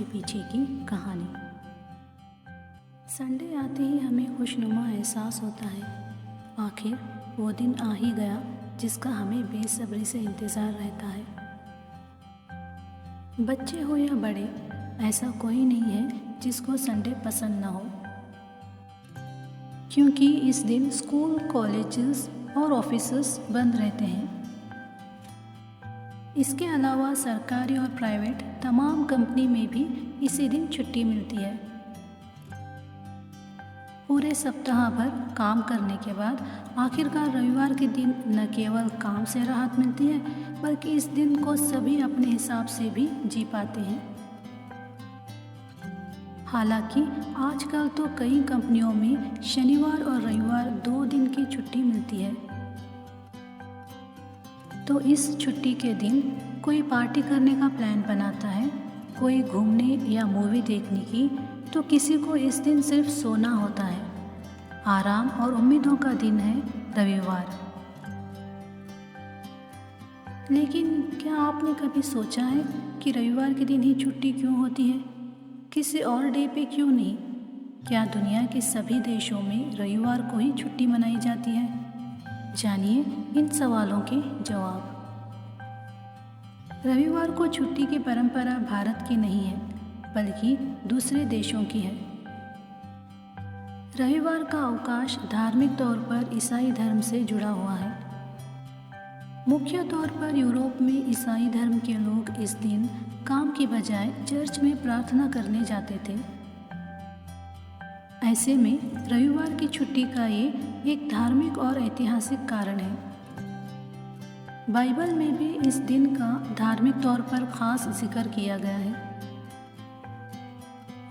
पीछे की कहानी। संडे आते ही हमें खुशनुमा एहसास होता है, आखिर वो दिन आ ही गया जिसका हमें बेसब्री से इंतज़ार रहता है। बच्चे हो या बड़े, ऐसा कोई नहीं है जिसको संडे पसंद ना हो, क्योंकि इस दिन स्कूल, कॉलेजेस और ऑफिसेस बंद रहते हैं। इसके अलावा सरकारी और प्राइवेट तमाम कंपनी में भी इसी दिन छुट्टी मिलती है। पूरे सप्ताह भर काम करने के बाद आखिरकार रविवार के दिन न केवल काम से राहत मिलती है, बल्कि इस दिन को सभी अपने हिसाब से भी जी पाते हैं। हालांकि आजकल तो कई कंपनियों में शनिवार और रविवार 2 दिन की छुट्टी मिलती है। तो इस छुट्टी के दिन कोई पार्टी करने का प्लान बनाता है, कोई घूमने या मूवी देखने की, तो किसी को इस दिन सिर्फ सोना होता है। आराम और उम्मीदों का दिन है रविवार। लेकिन क्या आपने कभी सोचा है कि रविवार के दिन ही छुट्टी क्यों होती है, किसी और डे पे क्यों नहीं? क्या दुनिया के सभी देशों में रविवार को ही छुट्टी मनाई जाती है? जानिए इन सवालों के जवाब। रविवार को छुट्टी की परंपरा भारत की नहीं है, बल्कि दूसरे देशों की है। रविवार का अवकाश धार्मिक तौर पर ईसाई धर्म से जुड़ा हुआ है। मुख्य तौर पर यूरोप में ईसाई धर्म के लोग इस दिन काम की बजाय चर्च में प्रार्थना करने जाते थे। ऐसे में रविवार की छुट्टी का ये एक धार्मिक और ऐतिहासिक कारण है। बाइबल में भी इस दिन का धार्मिक तौर पर खास जिक्र किया गया है।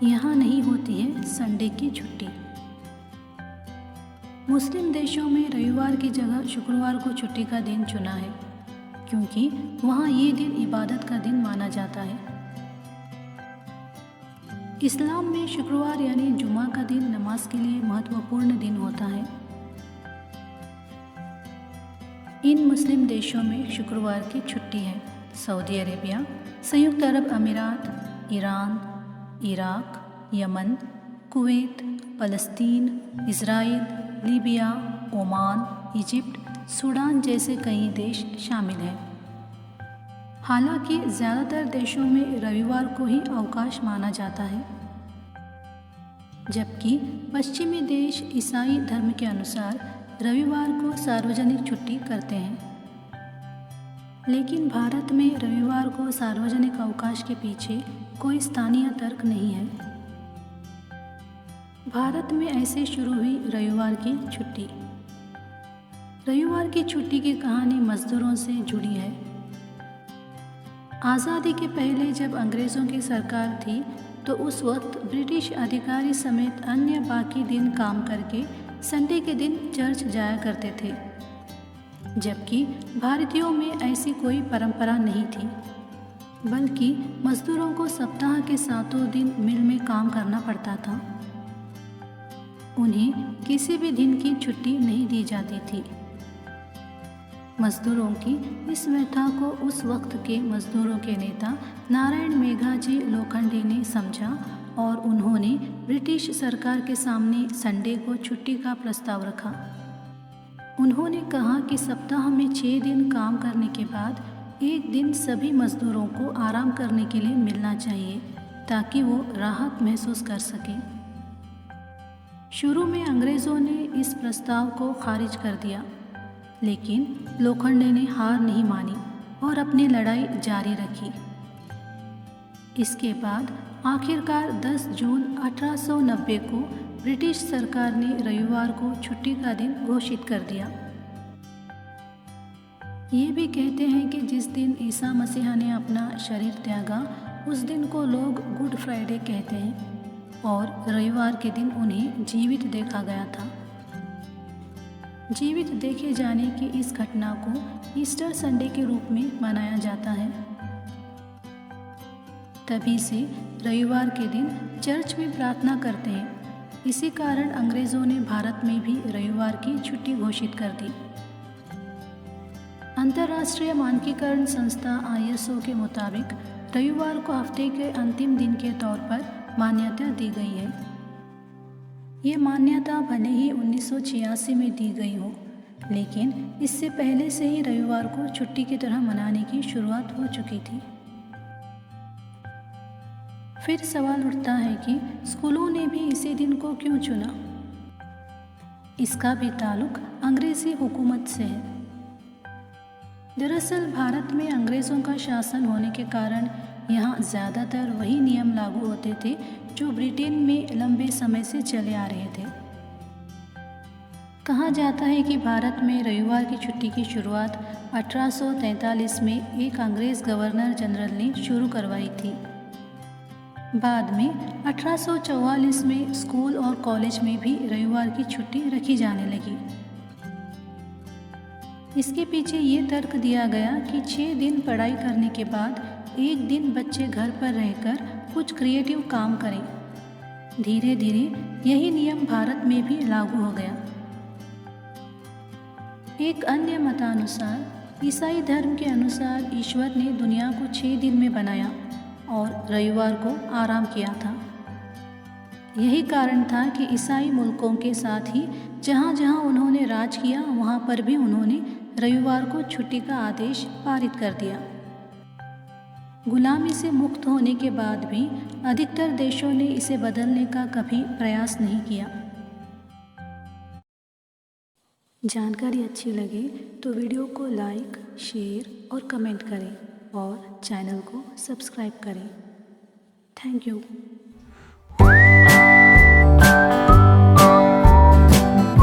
यहाँ नहीं होती है संडे की छुट्टी। मुस्लिम देशों में रविवार की जगह शुक्रवार को छुट्टी का दिन चुना है, क्योंकि वहाँ ये दिन इबादत का दिन माना जाता है। इस्लाम में शुक्रवार यानी जुमा का दिन नमाज के लिए महत्वपूर्ण दिन होता है। इन मुस्लिम देशों में शुक्रवार की छुट्टी है सऊदी अरेबिया, संयुक्त अरब अमीरात, ईरान, इराक, यमन, कुवैत, फ़लस्तीन, Israel, Libya, Oman, Egypt, Sudan जैसे कई देश शामिल हैं। हालांकि ज़्यादातर देशों में रविवार को ही अवकाश माना जाता है, जबकि पश्चिमी देश ईसाई धर्म के अनुसार रविवार को सार्वजनिक छुट्टी करते हैं। लेकिन भारत में रविवार को सार्वजनिक अवकाश के पीछे कोई स्थानीय तर्क नहीं है। भारत में ऐसे शुरू हुई रविवार की छुट्टी। रविवार की छुट्टी की कहानी मजदूरों से जुड़ी है। आज़ादी के पहले जब अंग्रेज़ों की सरकार थी, तो उस वक्त ब्रिटिश अधिकारी समेत अन्य बाकी दिन काम करके संडे के दिन चर्च जाया करते थे, जबकि भारतीयों में ऐसी कोई परंपरा नहीं थी, बल्कि मजदूरों को सप्ताह के 7 दिन मिल में काम करना पड़ता था। उन्हें किसी भी दिन की छुट्टी नहीं दी जाती थी। मजदूरों की इस व्यथा को उस वक्त के मजदूरों के नेता नारायण मेघाजी लोखंडे ने समझा और उन्होंने ब्रिटिश सरकार के सामने संडे को छुट्टी का प्रस्ताव रखा। उन्होंने कहा कि सप्ताह में 6 दिन काम करने के बाद एक दिन सभी मजदूरों को आराम करने के लिए मिलना चाहिए, ताकि वो राहत महसूस कर सकें। शुरू में अंग्रेज़ों ने इस प्रस्ताव को खारिज कर दिया, लेकिन लोखंडे ने हार नहीं मानी और अपनी लड़ाई जारी रखी। इसके बाद आखिरकार 10 जून 1890 को ब्रिटिश सरकार ने रविवार को छुट्टी का दिन घोषित कर दिया। ये भी कहते हैं कि जिस दिन ईसा मसीह ने अपना शरीर त्यागा, उस दिन को लोग गुड फ्राइडे कहते हैं और रविवार के दिन उन्हें जीवित देखा गया था। जीवित देखे जाने की इस घटना को ईस्टर संडे के रूप में मनाया जाता है। तभी से रविवार के दिन चर्च में प्रार्थना करते हैं। इसी कारण अंग्रेज़ों ने भारत में भी रविवार की छुट्टी घोषित कर दी। अंतर्राष्ट्रीय मानकीकरण संस्था ISO के मुताबिक रविवार को हफ्ते के अंतिम दिन के तौर पर मान्यता दी गई है। ये मान्यता भले ही 1986 में दी गई हो, लेकिन इससे पहले से ही रविवार को छुट्टी की तरह मनाने की शुरुआत हो चुकी थी। फिर सवाल उठता है कि स्कूलों ने भी इसी दिन को क्यों चुना। इसका भी ताल्लुक अंग्रेज़ी हुकूमत से है। दरअसल भारत में अंग्रेज़ों का शासन होने के कारण यहाँ ज़्यादातर वही नियम लागू होते थे जो ब्रिटेन में लंबे समय से चले आ रहे थे। कहा जाता है कि भारत में रविवार की छुट्टी की शुरुआत 1843 में एक अंग्रेज़ गवर्नर जनरल ने शुरू करवाई थी। बाद में 1844 में स्कूल और कॉलेज में भी रविवार की छुट्टी रखी जाने लगी। इसके पीछे ये तर्क दिया गया कि 6 दिन पढ़ाई करने के बाद एक दिन बच्चे घर पर रहकर कुछ क्रिएटिव काम करें। धीरे धीरे यही नियम भारत में भी लागू हो गया। एक अन्य मतानुसार ईसाई धर्म के अनुसार ईश्वर ने दुनिया को 6 दिन में बनाया और रविवार को आराम किया था। यही कारण था कि ईसाई मुल्कों के साथ ही जहाँ जहाँ उन्होंने राज किया वहाँ पर भी उन्होंने रविवार को छुट्टी का आदेश पारित कर दिया। गुलामी से मुक्त होने के बाद भी अधिकतर देशों ने इसे बदलने का कभी प्रयास नहीं किया। जानकारी अच्छी लगे तो वीडियो को लाइक, शेयर और कमेंट करें और चैनल को सब्सक्राइब करें। Thank you.